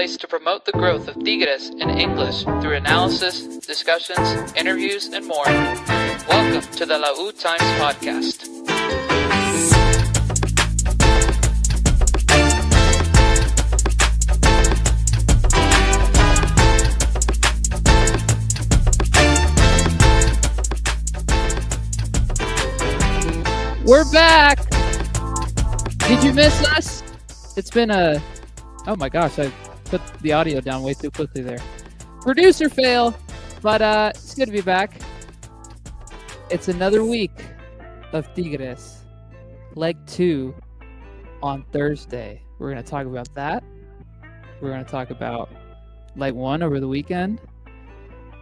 place to promote the growth of Tigres in English through analysis, discussions, interviews, and more. Welcome to the Lautimes podcast. We're back! Did you miss us? It's been a... Oh my gosh, I put the audio down way too quickly there. Producer fail, but it's good to be back. It's another week of Tigres. Leg 2 on Thursday. We're going to talk about that. We're going to talk about Leg 1 over the weekend.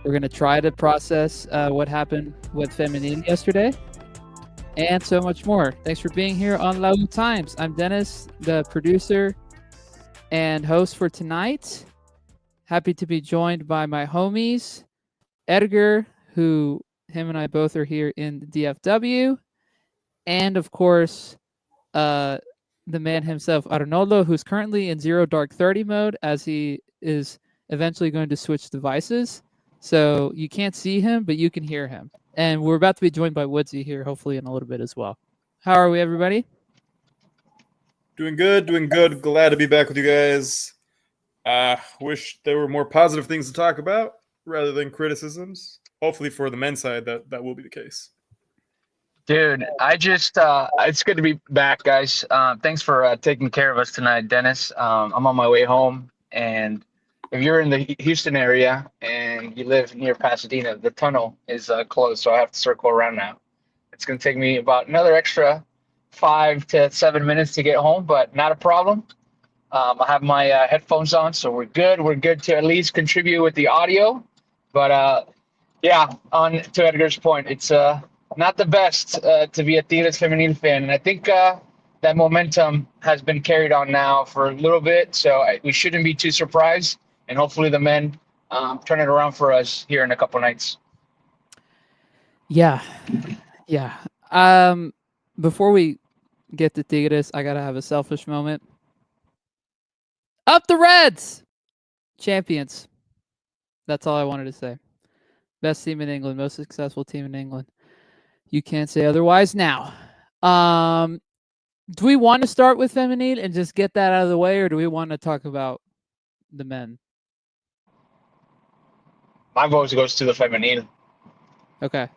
We're going to try to process what happened with Femenil yesterday. And so much more. Thanks for being here on Lautimes. I'm Dennis, the producer and host for tonight. Happy to be joined by my homies, Edgar, who him and I both are here in the DFW, and of course, the man himself, Arnoldo, who's currently in Zero Dark 30 mode as he is eventually going to switch devices. So you can't see him, but you can hear him. And we're about to be joined by Woodsy here, hopefully in a little bit as well. How are we, everybody? Doing good. Glad to be back with you guys. Wish there were more positive things to talk about rather than criticisms. Hopefully for the men's side, that will be the case. Dude, it's good to be back, guys. Thanks for taking care of us tonight, Dennis. I'm on my way home, and if you're in the Houston area and you live near Pasadena, the tunnel is closed, so I have to circle around now. It's going to take me about another extra 5 to 7 minutes to get home, but not a problem. I have my headphones on, so we're good. We're good to at least contribute with the audio. But yeah, on to Edgar's point, it's not the best to be a Tigres Femenil fan. And I think that momentum has been carried on now for a little bit, so we shouldn't be too surprised. And hopefully the men turn it around for us here in a couple nights. Yeah. Before we get to Tigres, I got to have a selfish moment. Up the Reds! Champions. That's all I wanted to say. Best team in England, most successful team in England. You can't say otherwise now. Do we want to start with Femenil and just get that out of the way, or do we want to talk about the men? My vote goes to the Femenil. Okay.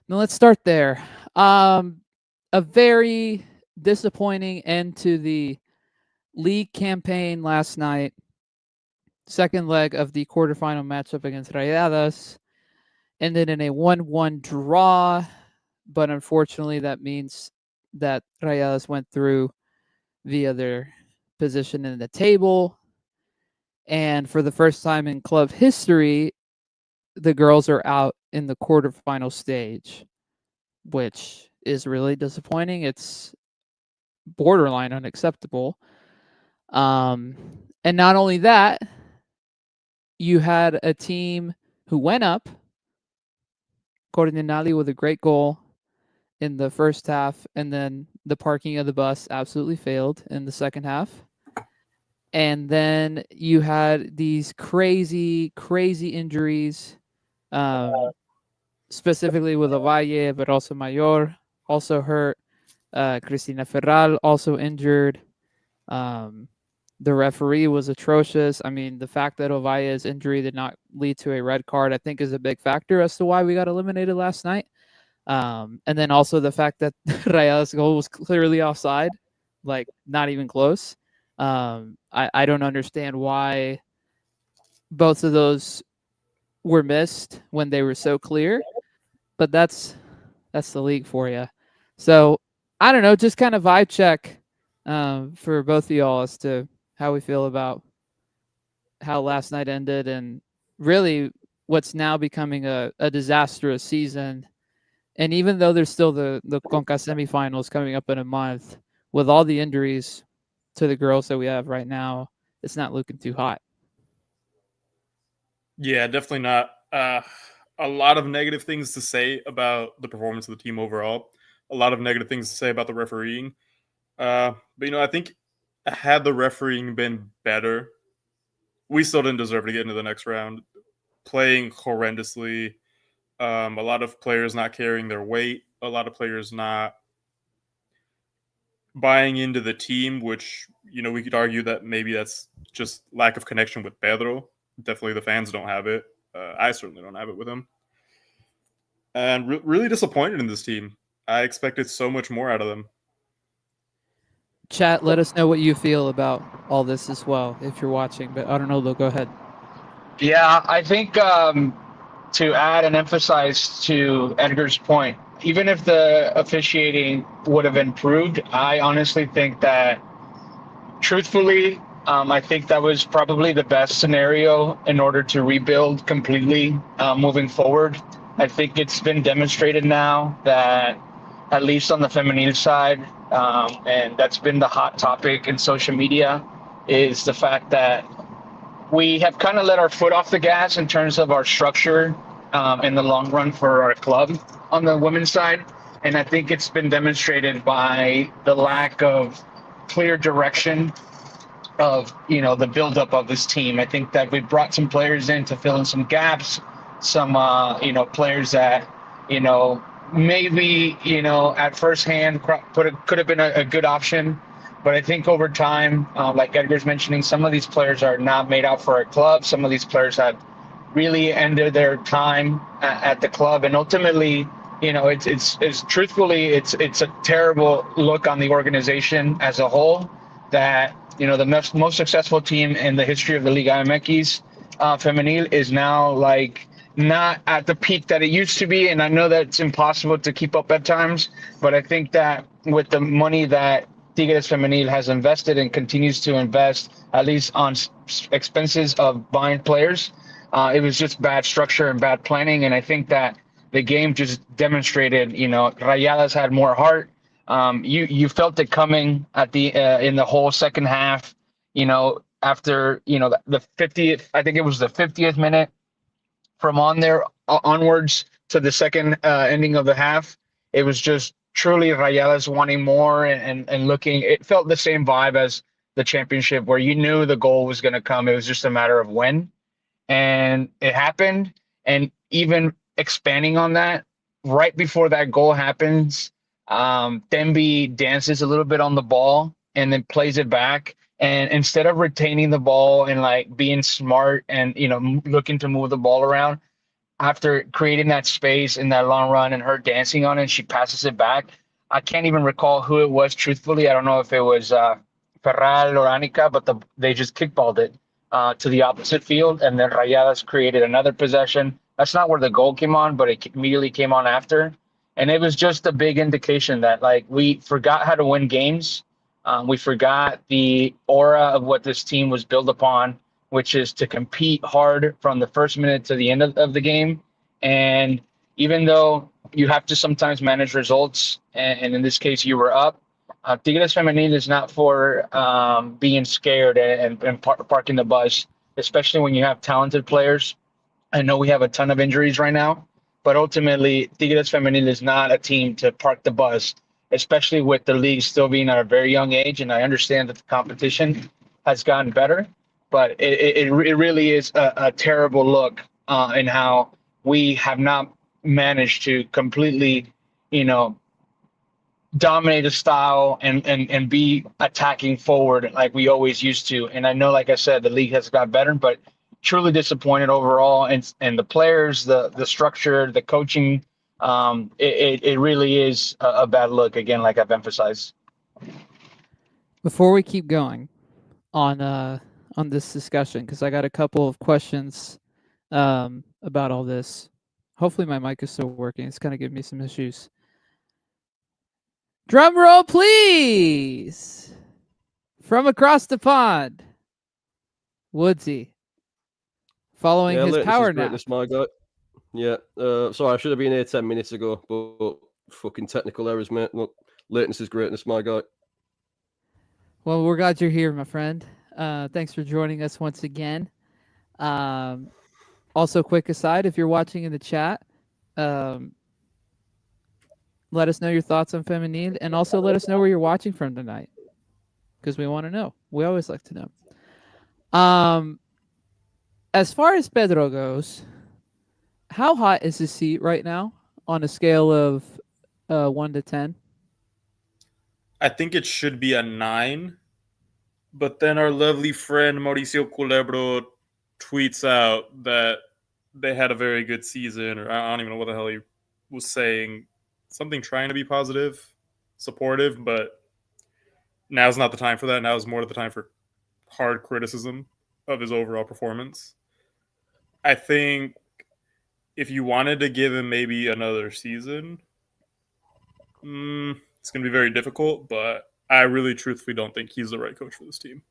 Now let's start there. A very disappointing end to the league campaign last night. Second leg of the quarterfinal matchup against Rayadas. Ended in a 1-1 draw, but unfortunately that means that Rayadas went through via their position in the table. And for the first time in club history, the girls are out in the quarterfinal stage, which is really disappointing. It's borderline unacceptable. And not only that, you had a team who went up, Cordinali with a great goal in the first half, and then the parking of the bus absolutely failed in the second half. And then you had these crazy injuries, specifically with Ovalle, but also Mayor also hurt. Cristina Ferral also injured. The referee was atrocious. I mean, the fact that Ovalle's injury did not lead to a red card, I think, is a big factor as to why we got eliminated last night. And then also the fact that Raya's goal was clearly offside, like not even close. I don't understand why both of those were missed when they were so clear, but that's the league for you. So I don't know, just kind of vibe check for both of y'all as to how we feel about how last night ended and really what's now becoming a disastrous season. And even though there's still the Conca semifinals coming up in a month, with all the injuries to the girls that we have right now, it's not looking too hot. Yeah, definitely not. A lot of negative things to say about the performance of the team overall. A lot of negative things to say about the refereeing. But, I think had the refereeing been better we still didn't deserve to get into the next round. Playing horrendously, a lot of players not carrying their weight, a lot of players not buying into the team, which, we could argue that maybe that's just lack of connection with Pedro. Definitely the fans don't have it. I certainly don't have it with him. And really disappointed in this team. I expected so much more out of them. Chat, let us know what you feel about all this as well if you're watching. But I don't know, though. Go ahead. Yeah, I think to add and emphasize to Edgar's point, even if the officiating would have improved, I honestly think that, truthfully, I think that was probably the best scenario in order to rebuild completely moving forward. I think it's been demonstrated now that, at least on the Femenil side, and that's been the hot topic in social media, is the fact that we have kind of let our foot off the gas in terms of our structure in the long run for our club on the women's side. And I think it's been demonstrated by the lack of clear direction of, the buildup of this team. I think that we brought some players in to fill in some gaps, some, players that, maybe, at first hand could have been a good option. But I think over time, like Edgar's mentioning, some of these players are not made out for a club. Some of these players have really ended their time at the club, and ultimately, it's truthfully, it's a terrible look on the organization as a whole. That the most successful team in the history of the Liga MX Femenil is now like not at the peak that it used to be, and I know that it's impossible to keep up at times. But I think that with the money that Tigres Femenil has invested and continues to invest, at least on expenses of buying players, it was just bad structure and bad planning. And I think that the game just demonstrated, Rayadas had more heart. You felt it coming at the in the whole second half. After the 50th, I think it was the 50th minute, from on there onwards to the second ending of the half, it was just truly Rayadas wanting more and looking. It felt the same vibe as the championship, where you knew the goal was going to come. It was just a matter of when, and it happened. And even expanding on that, right before that goal happens, Demby dances a little bit on the ball and then plays it back. And instead of retaining the ball and like being smart and looking to move the ball around, after creating that space in that long run and her dancing on it, she passes it back. I can't even recall who it was, truthfully. I don't know if it was Ferral or Anika, but they just kickballed it to the opposite field, and then Rayadas created another possession. That's not where the goal came on, but it immediately came on after. And it was just a big indication that, like, we forgot how to win games. We forgot the aura of what this team was built upon, which is to compete hard from the first minute to the end of the game. And even though you have to sometimes manage results, and in this case you were up, Tigres Femenil is not for being scared and parking the bus, especially when you have talented players. I know we have a ton of injuries right now, but ultimately Tigres Femenil is not a team to park the bus, especially with the league still being at a very young age. And I understand that the competition has gotten better, but it really is a terrible look in how we have not managed to completely, dominate a style and be attacking forward like we always used to. And I know, like I said, the league has got better, but truly disappointed overall. And the players, the structure, the coaching, it really is a bad look, again, like I've emphasized. Before we keep going on this discussion, because I got a couple of questions about all this. Hopefully my mic is still working. It's kind of giving me some issues. Drum roll, please. From across the pond, Woodsy. Following his power nap. My guy. Yeah. Sorry, I should have been here 10 minutes ago, but fucking technical errors, mate. Look, latency's greatness, my guy. Well, we're glad you're here, my friend. Thanks for joining us once again. Also, quick aside, if you're watching in the chat, let us know your thoughts on Femenil, and also let us know where you're watching from tonight, because we want to know. We always like to know. as far as Pedro goes, how hot is his seat right now on a scale of 1 to 10? I think it should be a 9, but then our lovely friend Mauricio Culebro tweets out that they had a very good season, or I don't even know what the hell he was saying. Something trying to be positive, supportive, but now's not the time for that. Now is more the time for hard criticism of his overall performance. I think if you wanted to give him maybe another season, it's going to be very difficult, but I really truthfully don't think he's the right coach for this team.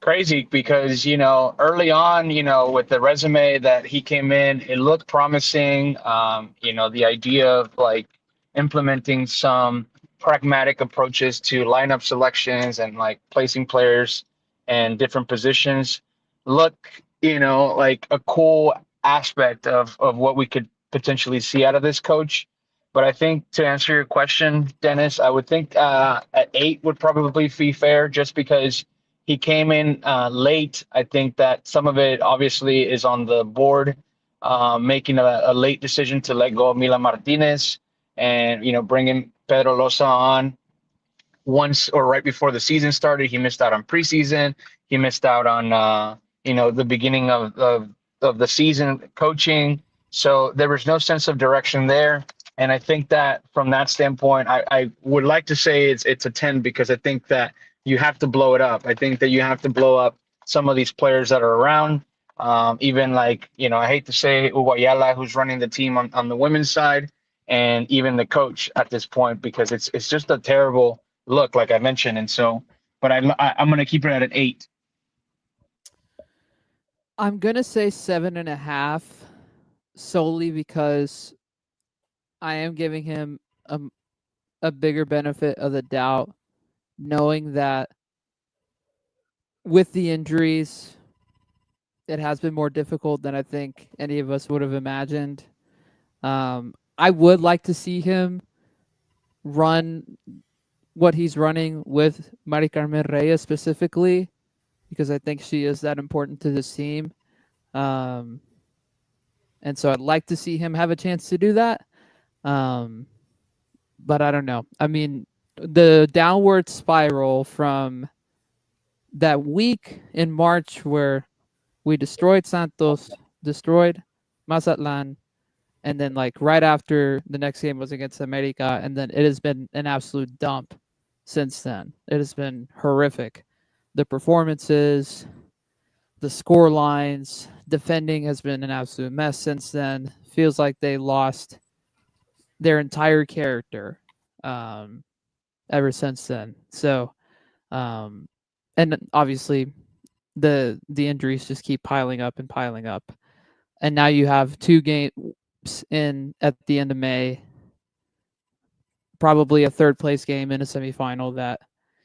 Crazy because, early on, with the resume that he came in, it looked promising. The idea of like implementing some pragmatic approaches to lineup selections and like placing players in different positions look, like a cool aspect of what we could potentially see out of this coach. But I think to answer your question, Dennis, I would think at 8 would probably be fair just because he came in late. I think that some of it obviously is on the board, making a late decision to let go of Mila Martinez and, bringing Pedro Losa on once or right before the season started. He missed out on preseason. He missed out on, the beginning of the season coaching. So there was no sense of direction there. And I think that from that standpoint, I would like to say it's a 10 because I think that you have to blow it up. I think that you have to blow up some of these players that are around. Even like, I hate to say Uguayala, who's running the team on the women's side, and even the coach at this point, because it's just a terrible look, like I mentioned. And so, but I'm going to keep it at an 8. I'm going to say 7.5 solely because I am giving him a bigger benefit of the doubt, knowing that with the injuries, it has been more difficult than I think any of us would have imagined. I would like to see him run what he's running with Mari Carmen Reyes specifically, because I think she is that important to this team. And so I'd like to see him have a chance to do that. But I don't know. I mean, the downward spiral from that week in March where we destroyed Santos, destroyed Mazatlan, and then like right after the next game was against America, and then it has been an absolute dump since then. It has been horrific. The performances, the score lines, defending has been an absolute mess since then. Feels like they lost their entire character ever since then. So, and obviously the injuries just keep piling up and piling up. And now you have 2 games in at the end of May, probably a third place game in a semifinal that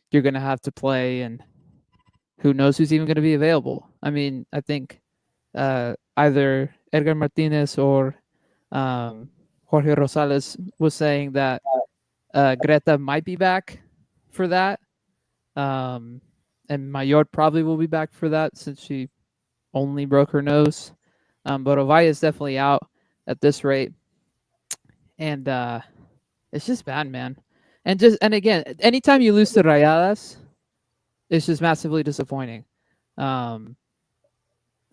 you're going to have to play, and who knows who's even going to be available. I mean, I think either Edgar Martinez or Jorge Rosales was saying that Greta might be back for that. And Mayor probably will be back for that since she only broke her nose. But Ovaya is definitely out at this rate. And it's just bad, man. And again, anytime you lose to Rayadas, it's just massively disappointing.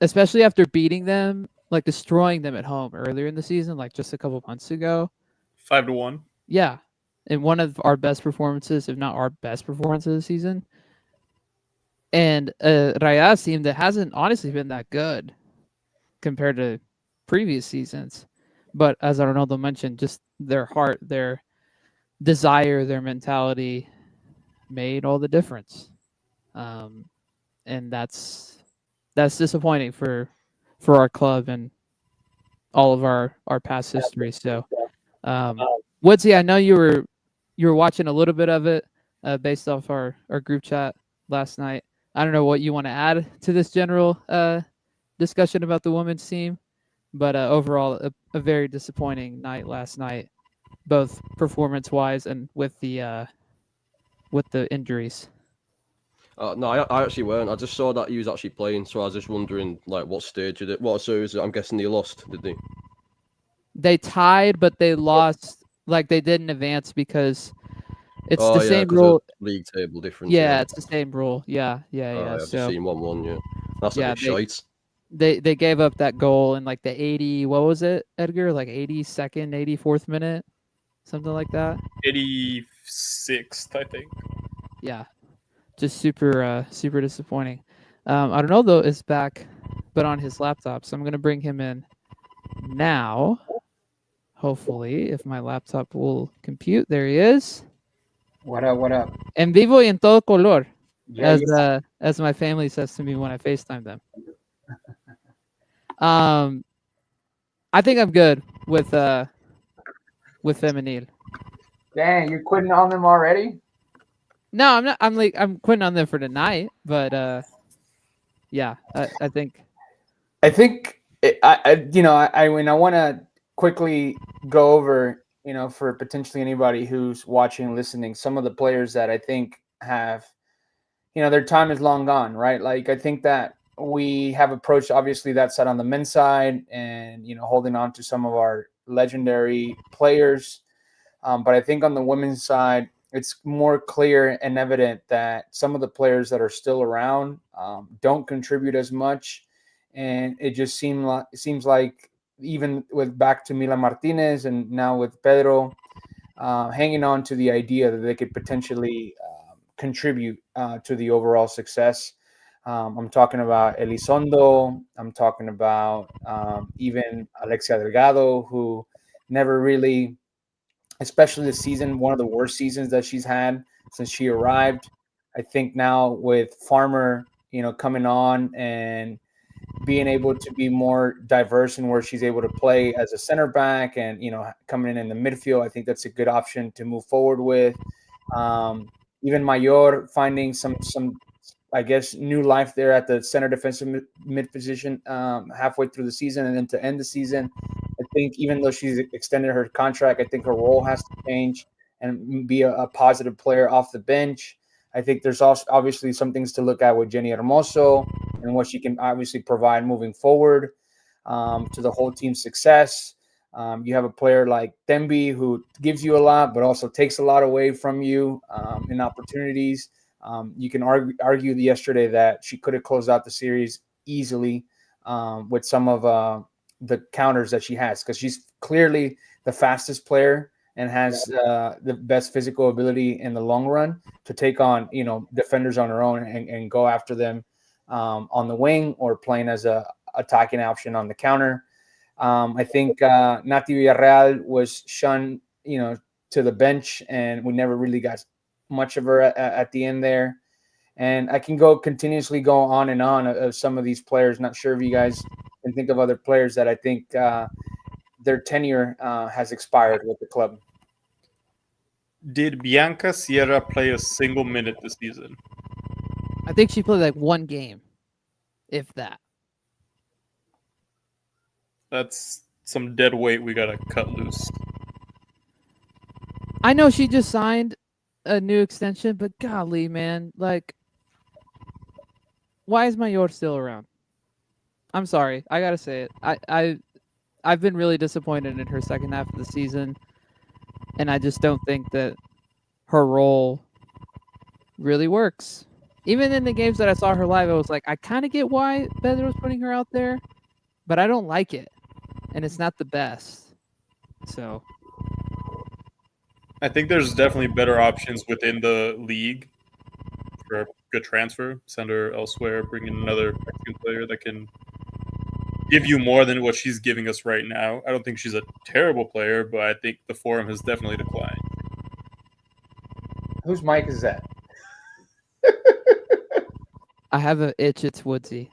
Especially after beating them, like destroying them at home earlier in the season, like just a couple months ago. 5-1. Yeah. And one of our best performances, if not our best performance of the season. And a Rayadas team that hasn't honestly been that good compared to previous seasons. But as Arnoldo mentioned, just their heart, their desire, their mentality made all the difference. And that's disappointing for our club and all of our past history. So, Woodsy, I know you were watching a little bit of it based off our group chat last night. I don't know what you want to add to this general discussion about the women's team, but overall, a very disappointing night last night, both performance-wise and with the injuries. No, I actually weren't. I just saw that he was actually playing, so I was just wondering, like, what stage did it? What series? I'm guessing they lost, did they? They tied, but they lost. Like they didn't advance because it's the same because rule. league table difference. Yeah, it's the same rule. Yeah. I've just So seen 1-1. Yeah, that's a yeah, bit shite. they gave up that goal in like the 80. What was it, Edgar? Like 82nd, 84th minute, something like that. 86th, I think. Yeah, just super disappointing. Arnoldo is back, but on his laptop, so I'm gonna bring him in now. Hopefully, if my laptop will compute. There he is. What up? What up? En vivo y en todo color, Yeah, as my family says to me when I FaceTime them. I think I'm good with Femenil. Dang, you're quitting on them already? No, I'm not. I'm quitting on them for tonight, but yeah, I think. I think I want to quickly go over, for potentially anybody who's watching, listening, some of the players that I think have, their time is long gone, right? Like I think that we have approached obviously that side on the men's side, and holding on to some of our legendary players, but I think on the women's side, it's more clear and evident that some of the players that are still around don't contribute as much. And it just seems like even with back to Mila Martinez and now with Pedro, hanging on to the idea that they could potentially contribute to the overall success. I'm talking about Elizondo. I'm talking about even Alexia Delgado, who never really, especially this season, one of the worst seasons that she's had since she arrived. I think now with Farmer, coming on and being able to be more diverse in where she's able to play as a center back and coming in the midfield, I think that's a good option to move forward with. Even Mayor finding some I guess new life there at the center defensive mid position halfway through the season, and then to end the season, I think even though she's extended her contract, I think her role has to change and be a positive player off the bench. I think there's also obviously some things to look at with Jenny Hermoso and what she can obviously provide moving forward to the whole team's success. You have a player like Demby who gives you a lot, but also takes a lot away from you in opportunities. You can argue yesterday that she could have closed out the series easily with some of the counters that she has, because she's clearly the fastest player and has the best physical ability in the long run to take on defenders on her own and go after them on the wing or playing as a attacking option on the counter. I think Nati Villarreal was shunned to the bench, and we never really got much of her at the end there. And I can continuously go on and on of some of these players. Not sure if you guys can think of other players that I think their tenure has expired with the club. Did Bianca Sierra play a single minute this season? I think she played like one game, if that. That's some dead weight we gotta cut loose. I know she just signed a new extension, but golly, man, like, why is Mayor still around? I'm sorry, I gotta say it. I've been really disappointed in her second half of the season, and I just don't think that her role really works. Even in the games that I saw her live, I was like, I kind of get why Pedro was putting her out there, but I don't like it, and it's not the best. So I think there's definitely better options within the league for a good transfer. Send her elsewhere, bring in another Mexican player that can give you more than what she's giving us right now. I don't think she's a terrible player, but I think the form has definitely declined. Whose mic is that? I have an itch. It's Woodsy.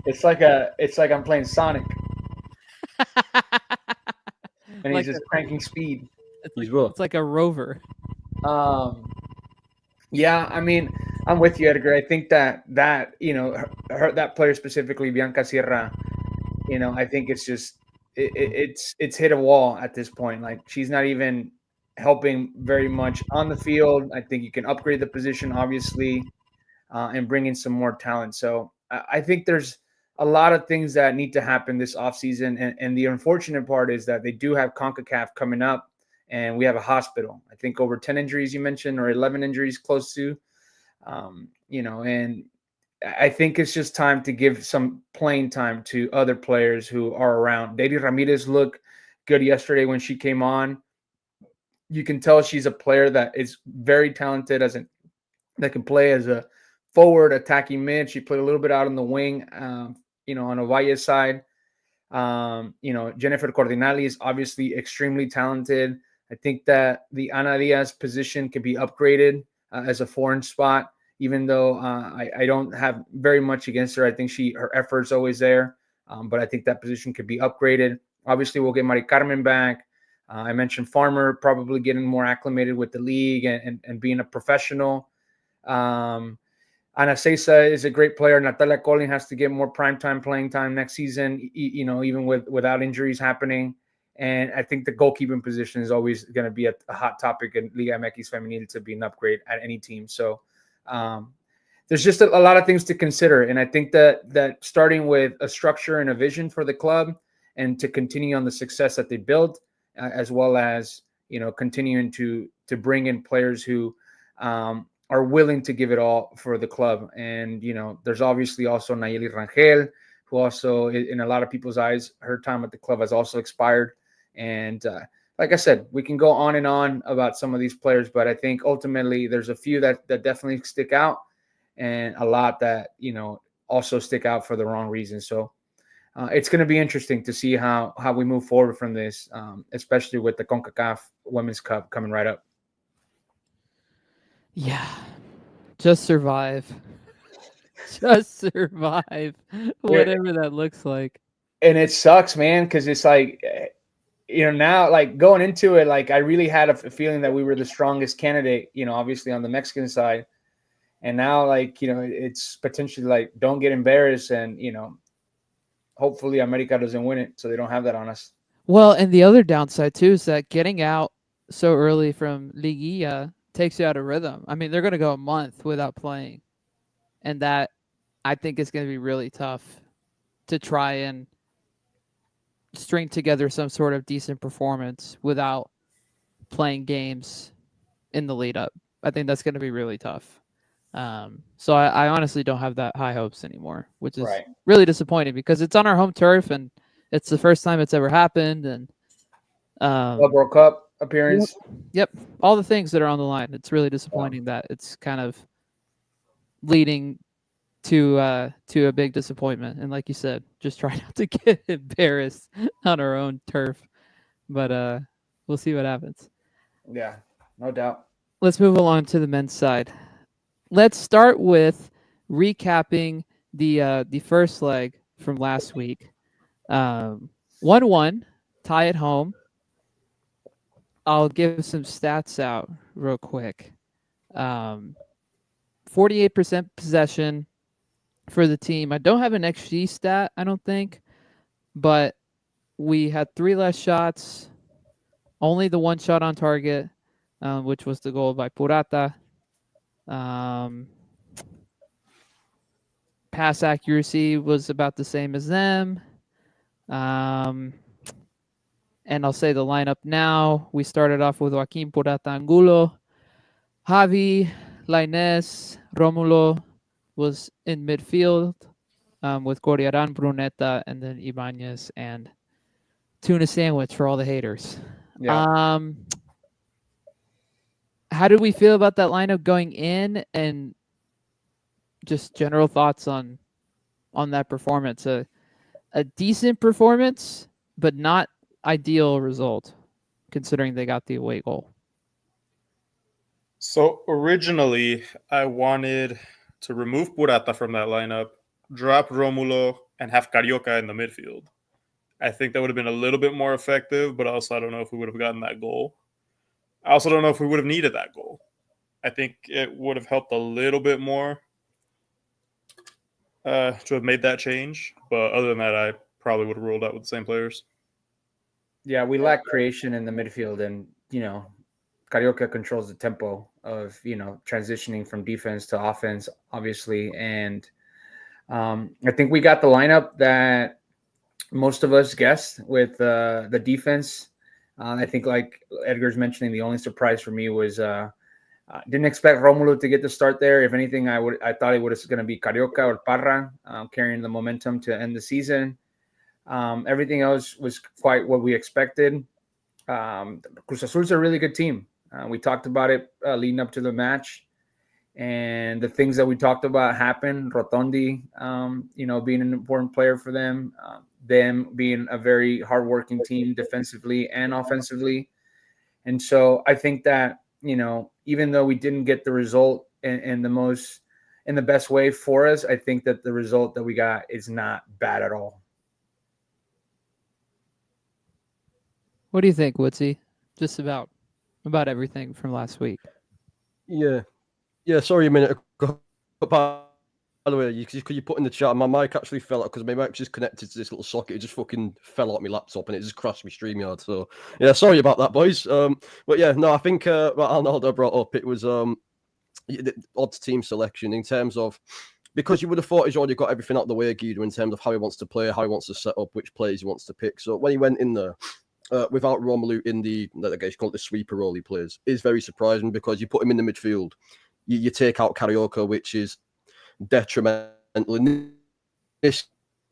It's like I'm playing Sonic, and Like he's just cranking speed. It's like a rover. Yeah, I mean, I'm with you, Edgar. I think that her that player specifically, Bianca Sierra, I think it's just it's hit a wall at this point. Like she's not even helping very much on the field. I think you can upgrade the position, obviously, and bring in some more talent. So I think there's a lot of things that need to happen this offseason. And the unfortunate part is that they do have CONCACAF coming up, and we have a hospital. I think over 10 injuries you mentioned, or 11 injuries close to, and I think it's just time to give some playing time to other players who are around. Davy Ramirez looked good yesterday when she came on. You can tell she's a player that is very talented that can play as a forward attacking mid. She played a little bit out on the wing, on Ovalla's side. Jennifer Cordinali is obviously extremely talented. I think that the Ana Diaz position can be upgraded as a foreign spot, even though I don't have very much against her. I think her effort's always there, but I think that position could be upgraded. Obviously, we'll get Mari Carmen back. I mentioned Farmer probably getting more acclimated with the league and being a professional. Ana Cesa is a great player. Natalia Collin has to get more primetime playing time next season, even without injuries happening. And I think the goalkeeping position is always going to be a hot topic in Liga MX Femenil to be an upgrade at any team. So there's just a lot of things to consider. And I think that starting with a structure and a vision for the club and to continue on the success that they built, as well as, continuing to bring in players who are willing to give it all for the club. And, there's obviously also Nayeli Rangel, who also, in a lot of people's eyes, her time at the club has also expired. And like I said, we can go on and on about some of these players, but I think ultimately there's a few that definitely stick out, and a lot that, also stick out for the wrong reasons. So it's going to be interesting to see how we move forward from this, especially with the CONCACAF Women's Cup coming right up. Yeah. Just survive. Just survive. Whatever that looks like. And it sucks, man, because it's like, now, like, going into it, like, I really had a feeling that we were the strongest candidate, obviously on the Mexican side. And now, like, it's potentially like, don't get embarrassed, and, hopefully America doesn't win it, so they don't have that on us. Well, and the other downside too is that getting out so early from Liguilla takes you out of rhythm. I mean, they're going to go a month without playing, and that, I think, is going to be really tough to try and string together some sort of decent performance without playing games in the lead up. I think that's going to be really tough. So I honestly don't have that high hopes anymore, which is really disappointing because it's on our home turf and it's the first time it's ever happened. And World Cup appearance. Yep. All the things that are on the line. It's really disappointing that it's kind of leading to a big disappointment. And like you said, just try not to get embarrassed on our own turf. But we'll see what happens. Yeah, no doubt. Let's move along to the men's side. Let's start with recapping the first leg from last week. 1-1, tie at home. I'll give some stats out real quick. 48% possession for the team. I don't have an XG stat, I don't think, but we had 3 less shots, only the 1 shot on target, which was the goal by Purata. Pass accuracy was about the same as them. And I'll say the lineup now. We started off with Joaquin Purata Angulo. Javi, Lainez, Romulo was in midfield with Corriaran, Bruneta, and then Ibanez and tuna sandwich for all the haters. Yeah. How did we feel about that lineup going in, and just general thoughts on that performance? A decent performance, but not ideal result, considering they got the away goal. So originally, I wanted to remove Purata from that lineup, drop Romulo, and have Carioca in the midfield. I think that would have been a little bit more effective, but also I don't know if we would have gotten that goal. I also don't know if we would have needed that goal. I think it would have helped a little bit more to have made that change. But other than that, I probably would have rolled out with the same players. Yeah, we lack creation in the midfield, and Carioca controls the tempo of, transitioning from defense to offense, obviously. And I think we got the lineup that most of us guessed with the defense. I think, like Edgar's mentioning, the only surprise for me was didn't expect Romulo to get the start there. If anything, I thought it was going to be Carioca or Parra carrying the momentum to end the season. Everything else was quite what we expected. Cruz Azul's a really good team. We talked about it leading up to the match, and the things that we talked about happened. Rotondi, being an important player for them, them being a very hardworking team defensively and offensively. And so I think that, even though we didn't get the result in the best way for us, I think that the result that we got is not bad at all. What do you think, Woodsy? Just about everything from last week. Yeah. Sorry, a minute ago. By the way, you put in the chat, my mic actually fell out because my mic was just connected to this little socket. It just fucking fell out my laptop and it just crashed my StreamYard. So yeah, sorry about that, boys. But yeah, no, I think what Arnaldo brought up, it was the odd team selection in terms of, because you would have thought he's already got everything out of the way, Guido, in terms of how he wants to play, how he wants to set up, which players he wants to pick. So when he went in there, without Romelu in the, I guess you call it the sweeper role he plays, is very surprising because you put him in the midfield, you take out Carioca, which is detrimental in this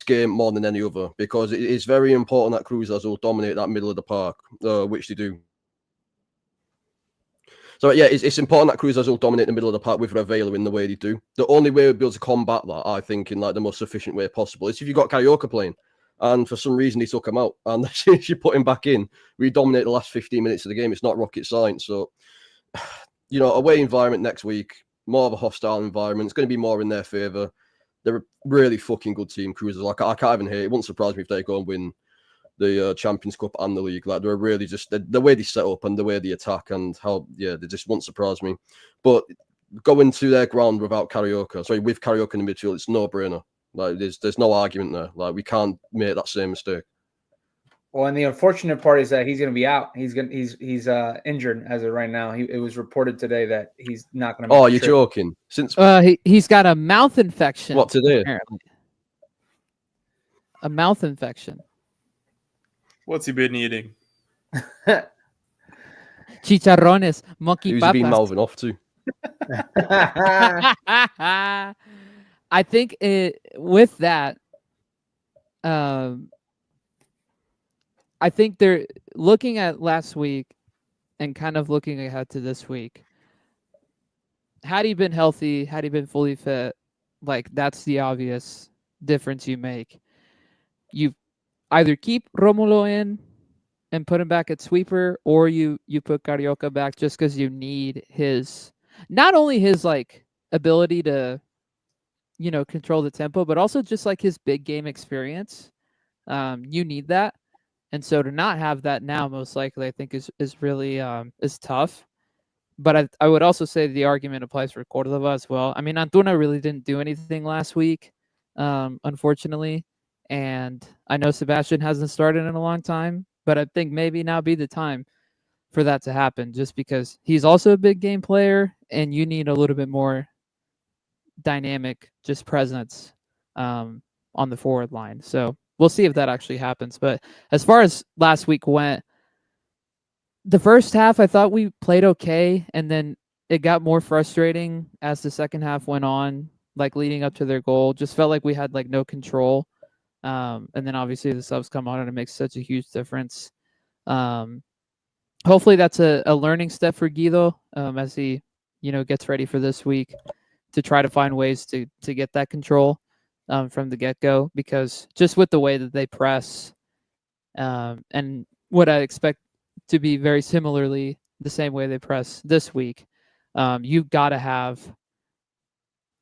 game more than any other, because it is very important that Cruz Azul dominate that middle of the park, which they do. So yeah, it's important that Cruz Azul dominate the middle of the park with Revela in the way they do. The only way we'll be able to combat that, I think, in like the most efficient way possible, is if you've got Carioca playing. And for some reason, he took him out. And as soon as you put him back in, we dominate the last 15 minutes of the game. It's not rocket science. So, away environment next week, more of a hostile environment. It's going to be more in their favour. They're a really fucking good team, Cruz Azul. I can't even hate it. It wouldn't surprise me if they go and win the Champions Cup and the league. Like, they're really just the way they set up and the way they attack and how, they just won't surprise me. But going to their ground with Carioca in the midfield, it's no brainer. Like, there's no argument there. Like, we can't make that same mistake. Well, and the unfortunate part is that he's going to be out. He's injured as of right now. It was reported today that he's not going to. Oh, you're joking? Since he's got a mouth infection. What, today? Apparently. A mouth infection. What's he been eating? Chicharrones, monkey Who's papas. he been mouthing off to? I think with that, I think they're looking at last week and kind of looking ahead to this week. Had he been healthy, had he been fully fit, like, that's the obvious difference you make. You either keep Romulo in and put him back at sweeper, or you put Carioca back just because you need not only his like ability to control the tempo, but also just like his big game experience. You need that. And so to not have that now, most likely, I think is really is tough. But I would also say the argument applies for Cordova as well. I mean, Antuna really didn't do anything last week, unfortunately. And I know Sebastian hasn't started in a long time, but I think maybe now be the time for that to happen, just because he's also a big game player and you need a little bit more dynamic just presence on the forward line. So we'll see if that actually happens. But as far as last week went, the first half I thought we played okay, and then it got more frustrating as the second half went on, like leading up to their goal. Just felt like we had like no control. And then obviously the subs come on and it makes such a huge difference. Hopefully that's a learning step for Guido as he gets ready for this week, to try to find ways to get that control from the get-go, because just with the way that they press and what I expect to be very similarly the same way they press this week, you've got to have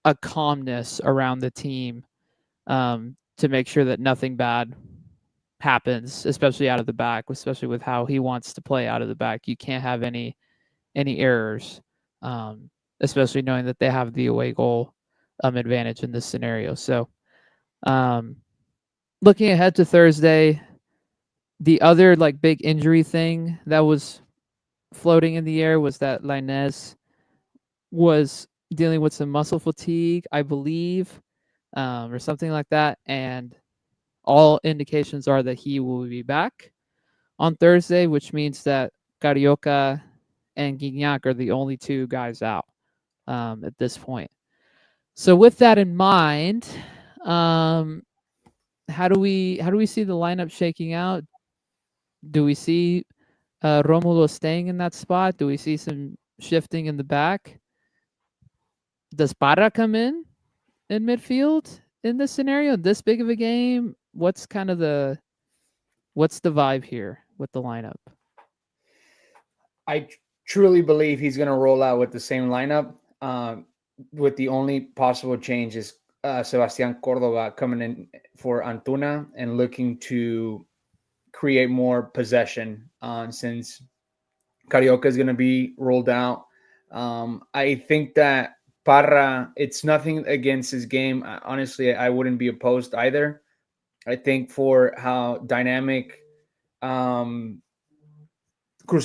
a calmness around the team to make sure that nothing bad happens, especially out of the back, especially with how he wants to play out of the back. You can't have any errors, especially knowing that they have the away goal advantage in this scenario. So looking ahead to Thursday, the other like big injury thing that was floating in the air was that Lainez was dealing with some muscle fatigue, I believe, or something like that. And all indications are that he will be back on Thursday, which means that Carioca and Guignac are the only two guys out at this point. So with that in mind, how do we see the lineup shaking out? Do we see Romulo staying in that spot? Do we see some shifting in the back? Does Parra come in midfield in this scenario? This big of a game? What's the vibe here with the lineup? I truly believe he's going to roll out with the same lineup. With the only possible change is Sebastián Córdoba coming in for Antuna and looking to create more possession since Carioca is going to be rolled out. I think that Parra, it's nothing against his game. Honestly, I wouldn't be opposed either. I think for how dynamic Cruz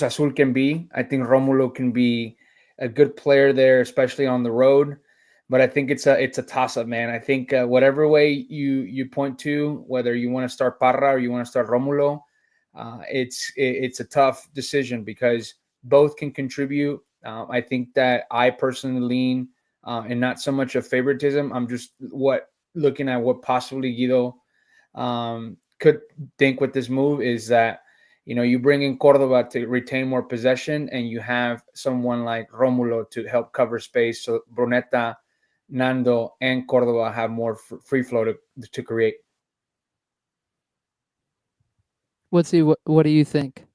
Azul can be, I think Romulo can be a good player there, especially on the road. But I think it's a toss up, man. I think whatever way you point to, whether you want to start Parra or you want to start Romulo, it's a tough decision because both can contribute. I think that I personally lean and not so much of favoritism. I'm just looking at what possibly Guido could think with this move is that you bring in Cordoba to retain more possession, and you have someone like Romulo to help cover space. So Brunetta, Nando, and Cordoba have more free flow to create. What do you think?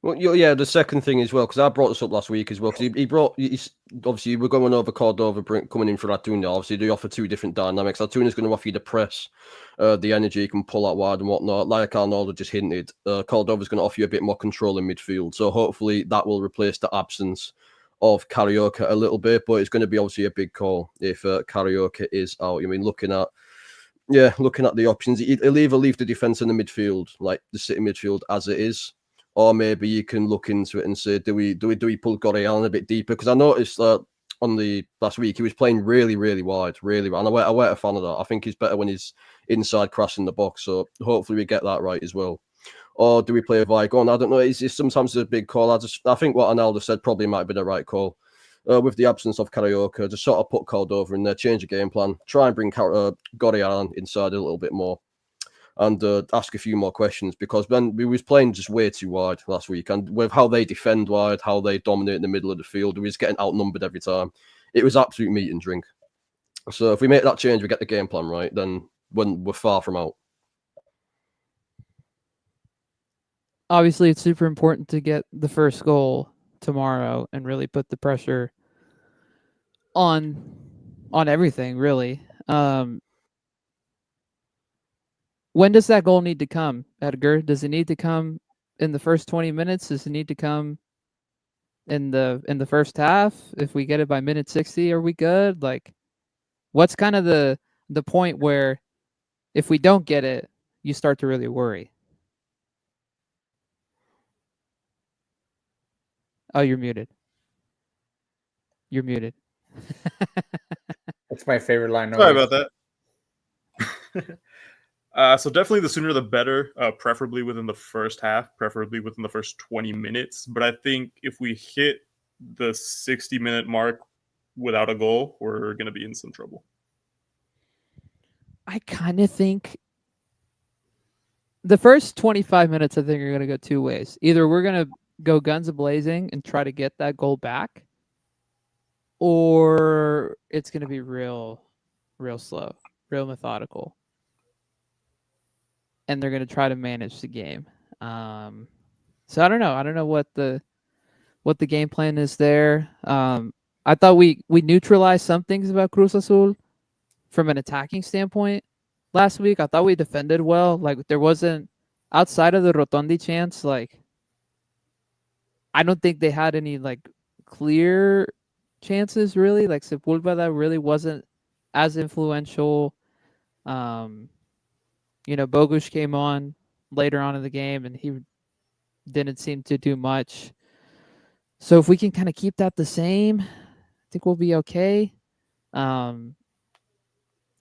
Well, yeah, the second thing as well, because I brought this up last week as well, because obviously, we're going over Cordova coming in for Acuna. Obviously, they offer two different dynamics. Acuna's going to offer you the press, the energy, you can pull out wide and whatnot. Like Arnaldo just hinted, Cordova's going to offer you a bit more control in midfield. So hopefully that will replace the absence of Carioca a little bit, but it's going to be obviously a big call if Carioca is out. I mean, looking at the options, he'll either leave the defence in the midfield, like the City midfield as it is, or maybe you can look into it and say, do we pull Gorrial a bit deeper? Because I noticed that on the last week he was playing really, really wide, really wide. And I weren't a fan of that. I think he's better when he's inside crashing the box. So hopefully we get that right as well. Or do we play a Vigon? I don't know. It's sometimes a big call. I think what Arnaldo said probably might be the right call. With the absence of Carioca, just sort of put Cordova in there, change the game plan, try and bring Gorrial inside a little bit more, and ask a few more questions, because when we was playing just way too wide last week, and with how they defend wide, how they dominate in the middle of the field, we was getting outnumbered every time. It was absolute meat and drink. So if we make that change, we get the game plan right, then we're far from out. Obviously, it's super important to get the first goal tomorrow and really put the pressure on everything, really. When does that goal need to come, Edgar? Does it need to come in the first 20 minutes? Does it need to come in the first half? If we get it by minute 60, are we good? Like, what's kind of the point where if we don't get it, you start to really worry? Oh, you're muted. You're muted. That's my favorite line. Sorry about that. So definitely the sooner the better, preferably within the first half, preferably within the first 20 minutes. But I think if we hit the 60-minute mark without a goal, we're going to be in some trouble. I kind of think the first 25 minutes, I think, are going to go two ways. Either we're going to go guns a-blazing and try to get that goal back, or it's going to be real slow, real methodical. And they're going to try to manage the game. So I don't know. I don't know what the game plan is there. I thought we neutralized some things about Cruz Azul from an attacking standpoint last week. I thought we defended well. Like, there wasn't, outside of the Rotondi chance, like, I don't think they had any like clear chances really. Like Sepulveda really wasn't as influential. Bogusz came on later on in the game and he didn't seem to do much. So if we can kind of keep that the same, I think we'll be okay. I'm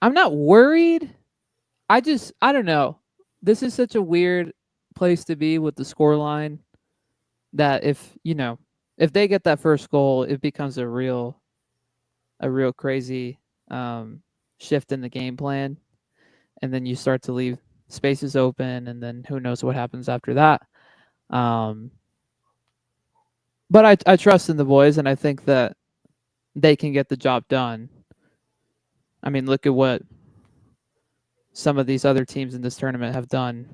not worried. I don't know. This is such a weird place to be with the scoreline that if they get that first goal, it becomes a real crazy shift in the game plan, and then you start to leave spaces open, and then who knows what happens after that. But I trust in the boys, and I think that they can get the job done. I mean, look at what some of these other teams in this tournament have done,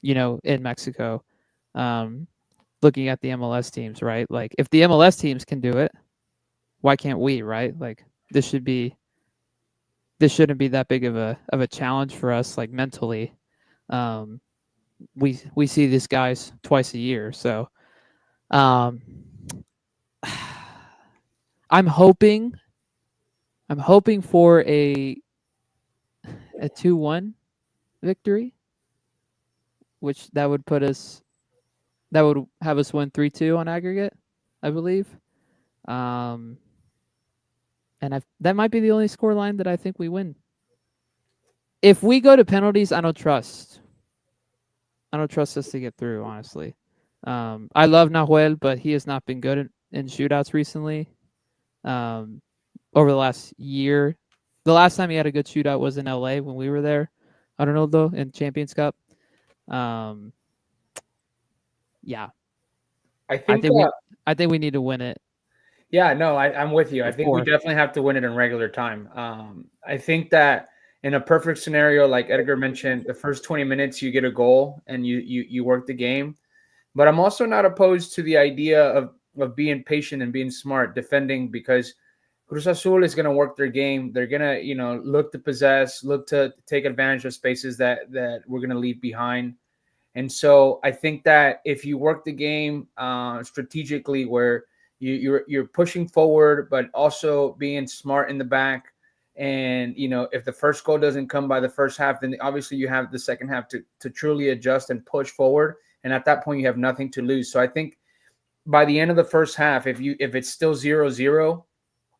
in Mexico. Looking at the MLS teams, right? Like, if the MLS teams can do it, why can't we, right? Like, this shouldn't be that big of a challenge for us, like, mentally. We see these guys twice a year, so I'm hoping for a 2-1 victory, which that would have us win 3-2 on aggregate, I believe. And that might be the only score line that I think we win. If we go to penalties, I don't trust us to get through, honestly. I love Nahuel, but he has not been good in shootouts recently. Over the last year. The last time he had a good shootout was in LA when we were there. I don't know, though, in Champions Cup. Yeah. I think we need to win it. Yeah, no, I'm with you. I think we definitely have to win it in regular time. I think that in a perfect scenario, like Edgar mentioned, the first 20 minutes you get a goal and you work the game. But I'm also not opposed to the idea of being patient and being smart defending, because Cruz Azul is going to work their game. They're going to, look to possess, look to take advantage of spaces that we're going to leave behind. And so I think that if you work the game strategically, where you're pushing forward, but also being smart in the back, and if the first goal doesn't come by the first half, then obviously you have the second half to truly adjust and push forward. And at that point, you have nothing to lose. So I think by the end of the first half, if it's still 0-0,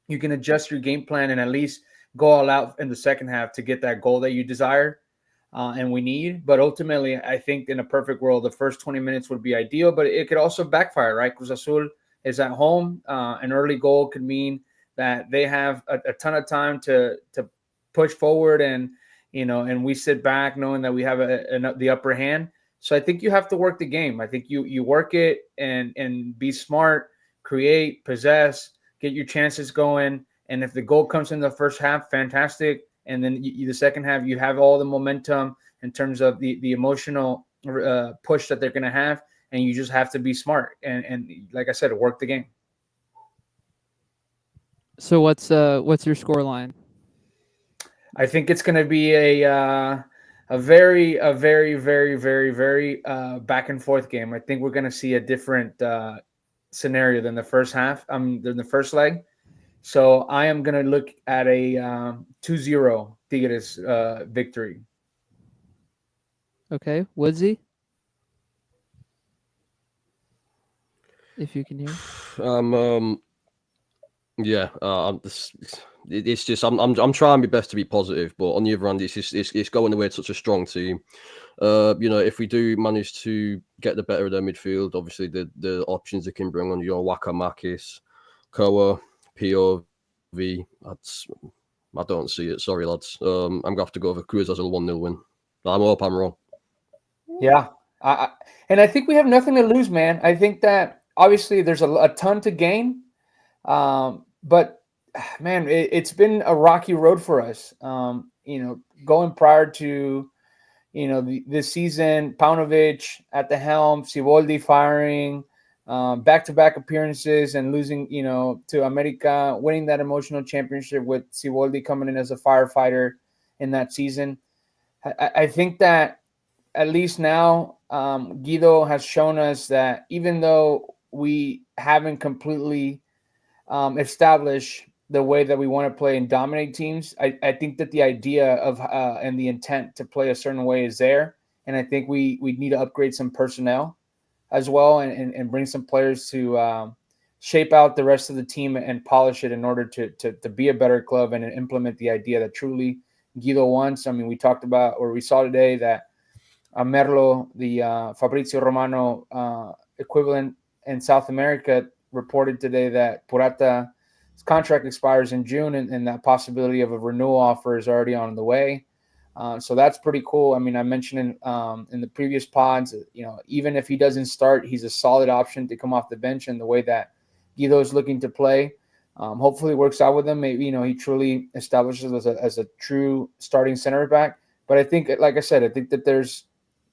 you can adjust your game plan and at least go all out in the second half to get that goal that you desire and we need. But ultimately, I think in a perfect world, the first 20 minutes would be ideal, but it could also backfire, right? Cruz Azul is at home. An early goal could mean that they have a ton of time to push forward, and we sit back knowing that we have the upper hand. So I think you have to work the game. I think you work it and be smart, create, possess, get your chances going. And if the goal comes in the first half, fantastic. And then the second half, you have all the momentum in terms of the emotional push that they're going to have. And you just have to be smart. And like I said, work the game. So what's your score line? I think it's going to be a very, very, very, very back and forth game. I think we're going to see a different scenario than the first half, than the first leg. So I am going to look at a 2-0 Tigres victory. Okay, Woodsy? If you can hear. It's just I'm trying my best to be positive, but on the other hand, it's going the way of such a strong team. If we do manage to get the better of their midfield, obviously the options they can bring on, Wakamakis, Koa, POV, I don't see it. Sorry, lads. I'm gonna have to go over Cruz Azul 1-0 win. I hope I'm wrong. Yeah, and I think we have nothing to lose, man. I think that obviously there's a ton to gain, but man, it's been a rocky road for us. Going prior to this season, Paunovic at the helm, Siboldi firing, back-to-back appearances and losing, to America, winning that emotional championship with Siboldi coming in as a firefighter in that season. I think that at least now Guido has shown us that even though we haven't completely established the way that we want to play and dominate teams, I think that the idea of and the intent to play a certain way is there. And I think we need to upgrade some personnel. as well, and bring some players to shape out the rest of the team and polish it in order to be a better club and implement the idea that truly Guido wants. I mean, we talked about, or we saw today that Merlo, the Fabrizio Romano equivalent in South America, reported today that Purata's contract expires in June, and that possibility of a renewal offer is already on the way. So that's pretty cool. I mean, I mentioned in the previous pods, even if he doesn't start, he's a solid option to come off the bench, and the way that Guido is looking to play, hopefully it works out with him. Maybe, he truly establishes as a true starting center back. But I think, like I said, I think that there's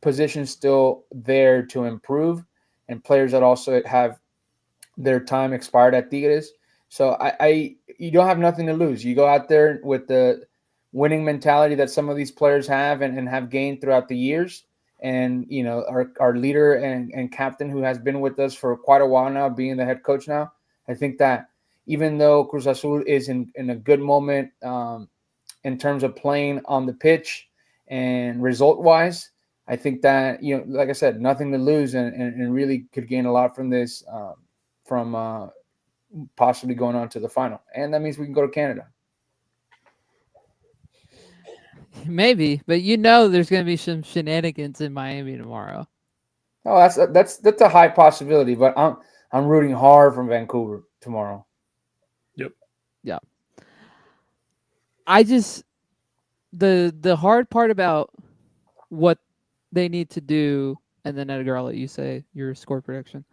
positions still there to improve, and players that also have their time expired at Tigres. So you don't have nothing to lose. You go out there with the winning mentality that some of these players have and have gained throughout the years. And, our leader and captain, who has been with us for quite a while now, being the head coach now, I think that even though Cruz Azul is in a good moment in terms of playing on the pitch and result-wise, I think that, like I said, nothing to lose, and really could gain a lot from this, from possibly going on to the final. And that means we can go to Canada. Maybe, but there's going to be some shenanigans in Miami tomorrow. Oh, that's a high possibility, but I'm rooting hard from Vancouver tomorrow. Yep. Yeah. I just the hard part about what they need to do, and then Edgar, I'll let you say your score prediction.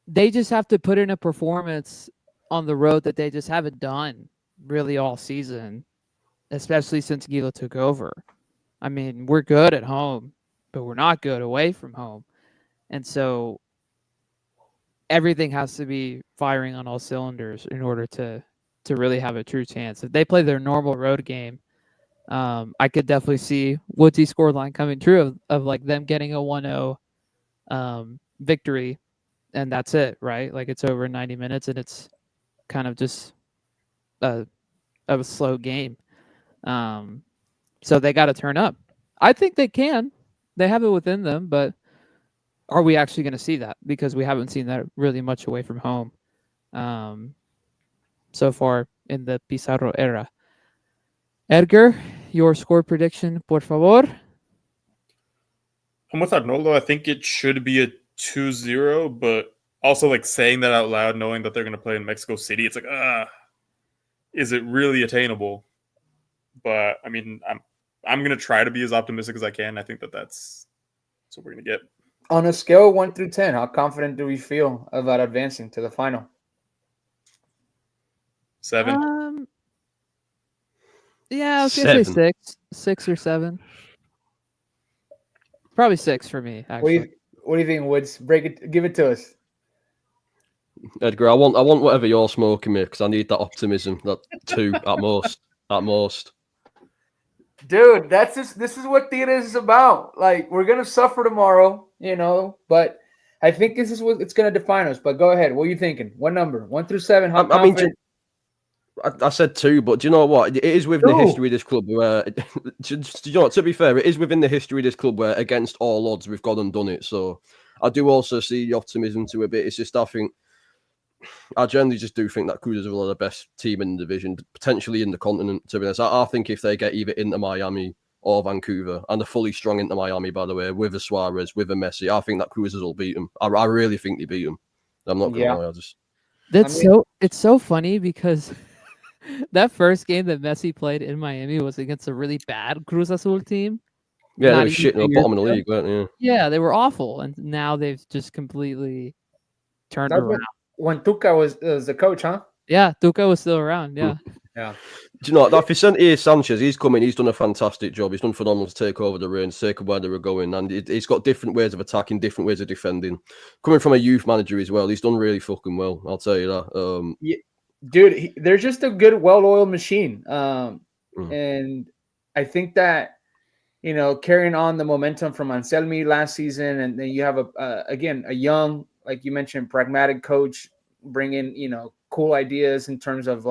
They just have to put in a performance on the road that they just haven't done really all season, especially since Guido took over. I mean, we're good at home, but we're not good away from home. And so everything has to be firing on all cylinders in order to really have a true chance. If they play their normal road game, I could definitely see Woodsy's scoreline coming true of like them getting a 1-0 victory, and that's it, right? Like it's over in 90 minutes, and it's kind of just a slow game. So they got to turn up. I think they can. They have it within them, but are we actually going to see that? Because we haven't seen that really much away from home so far in the Pizarro era. Edgar, your score prediction, por favor. I'm with Arnoldo. I think it should be a 2-0, but also like saying that out loud, knowing that they're going to play in Mexico City, it's like, is it really attainable? But I mean, I'm going to try to be as optimistic as I can. I think that's what we're going to get. On a scale of 1 through 10, how confident do we feel about advancing to the final? 7. Yeah, I was going to say 6 or 7. Probably 6 for me, actually. What do you think, Woods? Give it to us. Edgar, I want whatever you're smoking me, because I need that optimism. That 2 at most. At most. Dude, this is what theater is about. Like, we're gonna suffer tomorrow, but I think this is what it's gonna define us. But go ahead. What are you thinking? What number? 1 through 7? How confident? I said 2, but do you know what? It is within the history of this club where, to be fair, it is within the history of this club where, against all odds, we've gone and done it. So I do also see the optimism to a bit. It's just, I generally just do think that Cruz Azul are the best team in the division, potentially in the continent, to be honest. I think if they get either into Miami or Vancouver, and they're fully strong into Miami, by the way, with a Suarez, with a Messi, I think that Cruz Azul beat them. I really think they beat them. I'm not going to lie. It's so funny because that first game that Messi played in Miami was against a really bad Cruz Azul team. Yeah, they were shit in the bottom of the league, weren't they? Yeah, they were awful, and now they've just completely turned around. When Tuca was the coach, huh? Yeah, Tuca was still around, yeah. Yeah. Do you know that Vicente Sanchez, he's come in, he's done a fantastic job. He's done phenomenal to take over the reins, take where they were going, and he's got different ways of attacking, different ways of defending. Coming from a youth manager as well, he's done really fucking well, I'll tell you that. Yeah, dude, they're just a good, well-oiled machine. And I think that, carrying on the momentum from Anselmi last season, and then you have a young, like you mentioned, pragmatic coach, bring in, cool ideas in terms of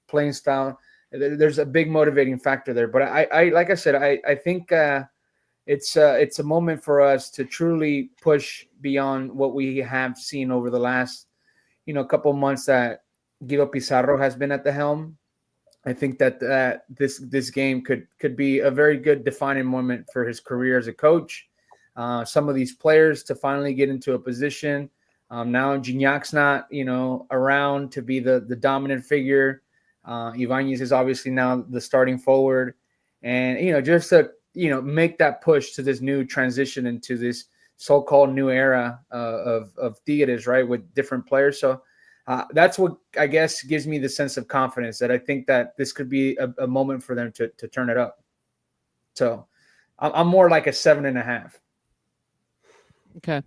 playing style. There's a big motivating factor there. But I like I said, I think it's a moment for us to truly push beyond what we have seen over the last, couple months that Guido Pizarro has been at the helm. I think that this game could be a very good defining moment for his career as a coach. Some of these players to finally get into a position. Now Gignac's not, around to be the dominant figure. Ibanez is obviously now the starting forward, and just to make that push to this new transition into this so-called new era of Tigres, right, with different players. So that's what I guess gives me the sense of confidence that I think that this could be a moment for them to turn it up. So I'm more like a 7.5. Okay.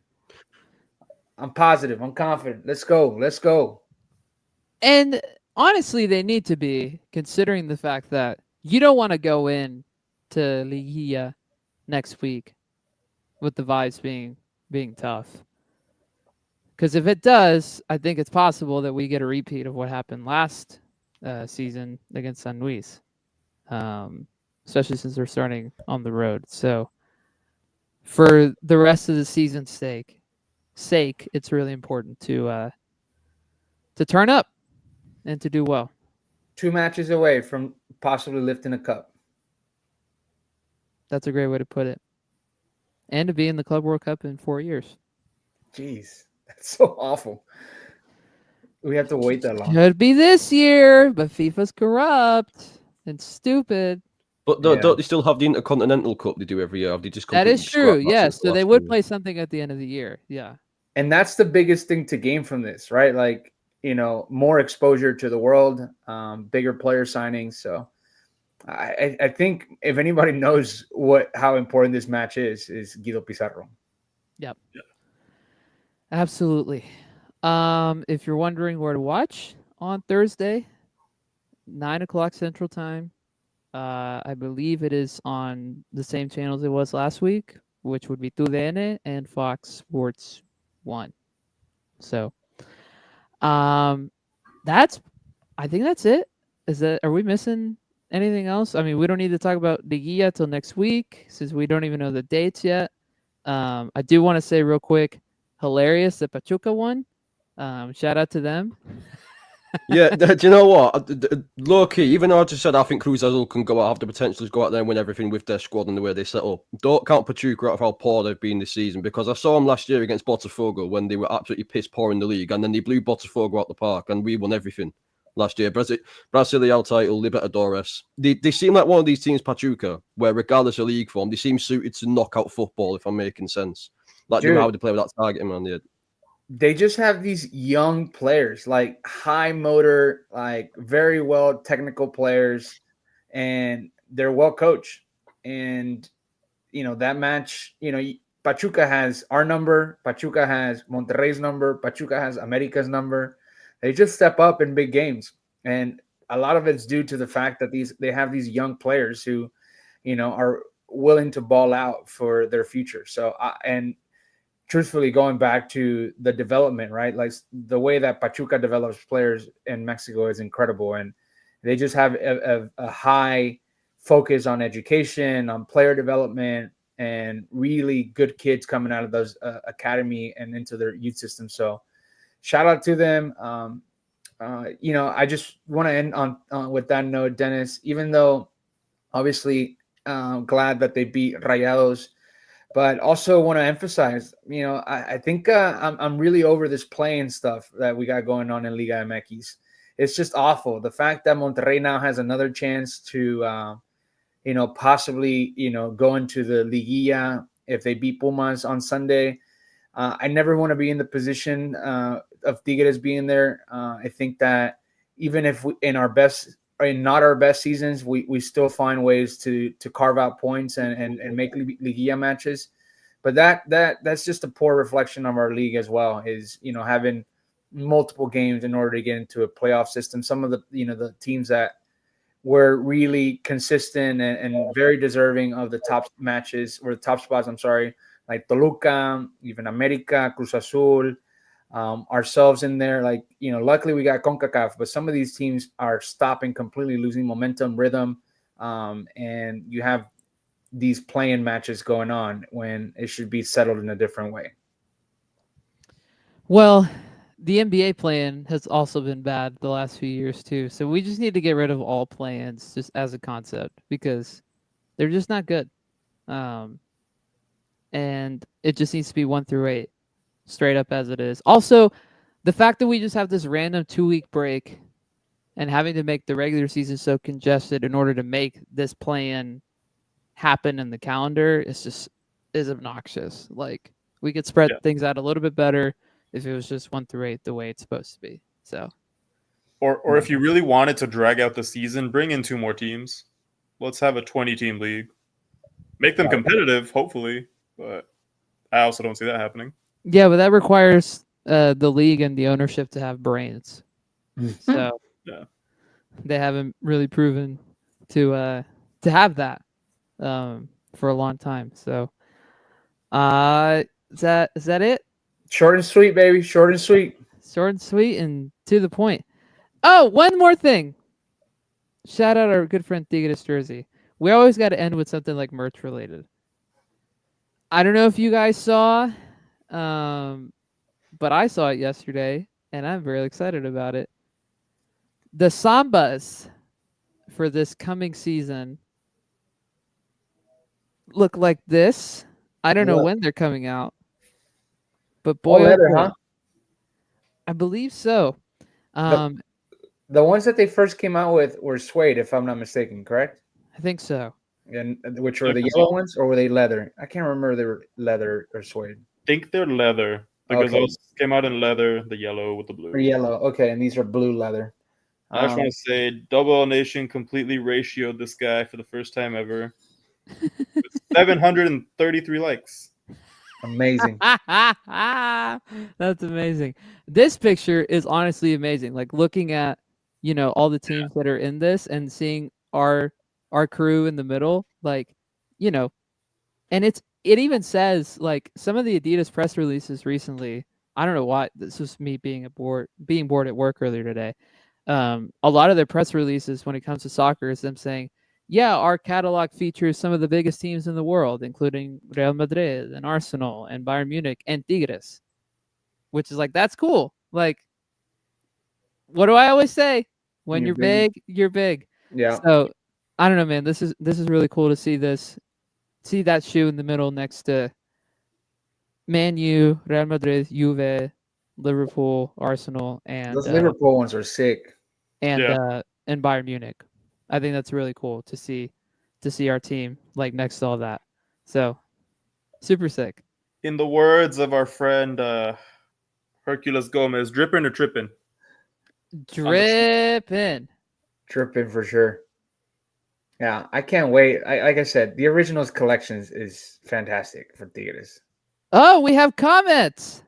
I'm positive. I'm confident. Let's go. Let's go. And honestly, they need to be, considering the fact that you don't want to go in to Liguilla next week with the vibes being tough. Because if it does, I think it's possible that we get a repeat of what happened last season against San Luis, especially since we're starting on the road. So for the rest of the season's sake, it's really important to turn up and to do well. 2 matches away from possibly lifting a cup. That's a great way to put it. And to be in the Club World Cup in 4 years. Jeez, that's so awful. We have to wait that long. Could be this year, but FIFA's corrupt and stupid. But don't they still have the Intercontinental Cup they do every year? Have they just That is completely true, scrapped that yes. since the So they last would year? play something at the end of the year. Yeah. And that's the biggest thing to gain from this, right? Like, more exposure to the world, bigger player signings. So I think if anybody knows how important this match is Guido Pizarro. Yep. Absolutely. If you're wondering where to watch on Thursday, 9:00 Central Time, I believe it is on the same channels it was last week, which would be TUDN and Fox Sports 1. So, I think that's it. Are we missing anything else? I mean, we don't need to talk about Liguilla till next week since we don't even know the dates yet. I do want to say real quick, hilarious that Pachuca won. Shout out to them. Yeah, do you know what? Low key, even though I just said I think Cruz Azul can go out, have the potential to go out there and win everything with their squad and the way they set up. Don't count Pachuca out of how poor they've been this season, because I saw them last year against Botafogo when they were absolutely piss poor in the league, and then they blew Botafogo out the park, and we won everything last year. Brasileirão title, Libertadores. They seem like one of these teams, Pachuca, where regardless of league form, they seem suited to knockout football, if I'm making sense. Like Dude, how they play with that target man. Yeah. They just have these young players, like high motor, like very well technical players, and they're well coached. And that match, Pachuca has our number, Pachuca has Monterrey's number, Pachuca has America's number. They just step up in big games, and a lot of it's due to the fact that they have these young players who, are willing to ball out for their future. So and truthfully, going back to the development, right? Like the way that Pachuca develops players in Mexico is incredible. And they just have a high focus on education, on player development, and really good kids coming out of those academy and into their youth system. So shout out to them. I just want to end on with that note, Dennis, even though obviously glad that they beat Rayados, but also want to emphasize, I think I'm really over this playing stuff that we got going on in Liga MX. It's just awful. The fact that Monterrey now has another chance to, possibly, go into the Liguilla if they beat Pumas on Sunday. I never want to be in the position of Tigres being there. I think that even if in not our best seasons, we still find ways to carve out points and make Liguilla matches. But that's just a poor reflection of our league as well, is, having multiple games in order to get into a playoff system. Some of the, the teams that were really consistent and very deserving of the top matches or the top spots, like Toluca, even America, Cruz Azul, ourselves in there. Like, luckily we got CONCACAF, but some of these teams are stopping completely, losing momentum, rhythm. And you have these play-in matches going on when it should be settled in a different way. Well, the NBA play-in has also been bad the last few years too. So we just need to get rid of all play-ins just as a concept because they're just not good. And it just needs to be 1 through 8, straight up as it is. Also, the fact that we just have this random 2-week break and having to make the regular season so congested in order to make this play-in happen in the calendar is obnoxious. Like, we could spread things out a little bit better if it was just 1 through 8 the way it's supposed to be. So, or if you really wanted to drag out the season, bring in 2 more teams. Let's have a 20-team league. Make them competitive, hopefully, but I also don't see that happening. Yeah, but that requires the league and the ownership to have brains. So they haven't really proven to have that for a long time. So is that it? Short and sweet, baby. Short and sweet. Short and sweet and to the point. Oh, one more thing. Shout out our good friend Tigres jersey. We always got to end with something like merch related. I don't know if you guys saw, but I saw it yesterday, and I'm very excited about it. The Sambas for this coming season look like this. I don't know when they're coming out, but boy, leather, huh? I believe so. The ones that they first came out with were suede, if I'm not mistaken, correct? I think so. And which were the yellow ones, or were they leather? I can't remember if they were leather or suede. I think they're leather because those came out in leather, the yellow with the blue. Or yellow, okay, and these are blue leather. I just want to say, Double L Nation completely ratioed this guy for the first time ever. With 733 likes. Amazing. That's amazing. This picture is honestly amazing. Like looking at, all the teams that are in this and seeing our crew in the middle, like, and it even says like some of the Adidas press releases recently. I don't know why. This was me being bored at work earlier today. A lot of their press releases when it comes to soccer is them saying, yeah, our catalog features some of the biggest teams in the world, including Real Madrid and Arsenal and Bayern Munich and Tigres, which is like, that's cool. Like, what do I always say? When you're big, you're big. Yeah. So I don't know, man. This is really cool to see this. See that shoe in the middle next to Man U, Real Madrid, Juve, Liverpool, Arsenal, and those Liverpool ones are sick. And Bayern Munich. I think that's really cool to see our team like next to all that. So super sick. In the words of our friend Hercules Gomez, dripping or tripping? Dripping for sure. Yeah, I can't wait. Like I said, the Originals collection is fantastic for Tigres. Oh, we have comments.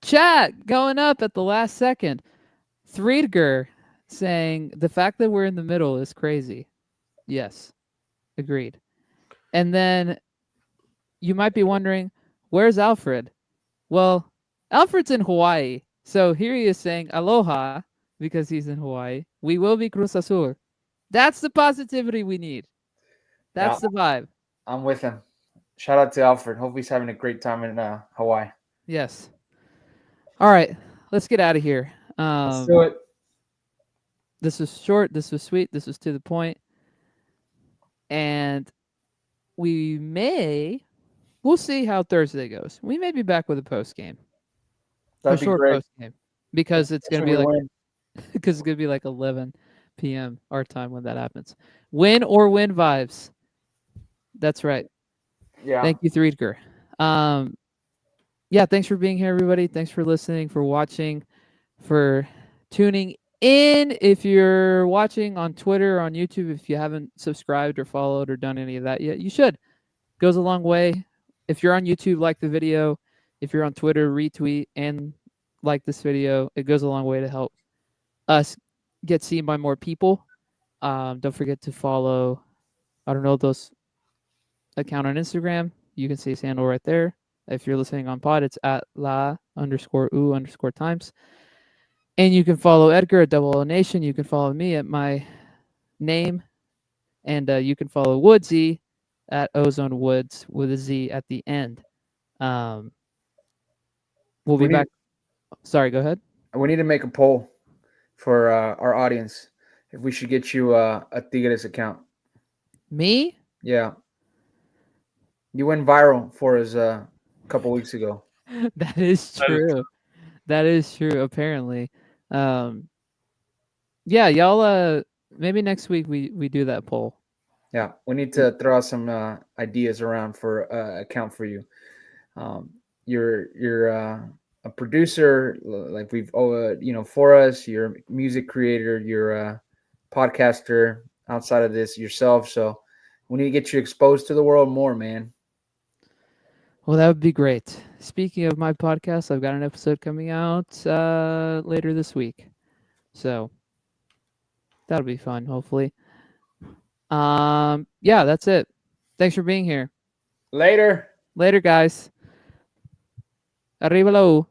Chat going up at the last second. Threedger saying the fact that we're in the middle is crazy. Yes, agreed. And then you might be wondering, where's Alfred? Well, Alfred's in Hawaii. So here he is saying aloha because he's in Hawaii. We will be Cruz Azul. That's the positivity we need. That's the vibe. I'm with him. Shout out to Alfred. Hope he's having a great time in Hawaii. Yes. All right. Let's get out of here. Let's do it. This was short. This was sweet. This was to the point. And we'll see how Thursday goes. We may be back with a post game. That'd be great. Post game because it's going to be like 11 p.m. our time when that happens. Win or win vibes. That's right. Yeah. Thank you, Threedger. Thanks for being here, everybody. Thanks for listening, for watching, for tuning in. If you're watching on Twitter or on YouTube, if you haven't subscribed or followed or done any of that yet, you should. Goes a long way. If you're on YouTube, like the video. If you're on Twitter, retweet and like this video. It goes a long way to help us get seen by more people. Don't forget to follow, those account on Instagram. You can see his handle right there. If you're listening on pod, it's at @la_u_times. And you can follow Edgar at Double O Nation. You can follow me at my name. And you can follow Woodsy at Ozone Woods with a Z at the end. We'll be back. Sorry, go ahead. We need to make a poll for our audience if we should get you a Tigres account. Me? Yeah. You went viral for us a couple weeks ago. That is true. That is true, apparently. Yeah, y'all maybe next week we do that poll. Yeah, we need to throw out some ideas around for account for you. You're a producer, like we've for us. You're a music creator. You're a podcaster. Outside of this, yourself. So we need to get you exposed to the world more, man. Well, that would be great. Speaking of my podcast, I've got an episode coming out later this week. So that'll be fun, hopefully. Yeah, that's it. Thanks for being here. Later. Later, guys. Arriba la U.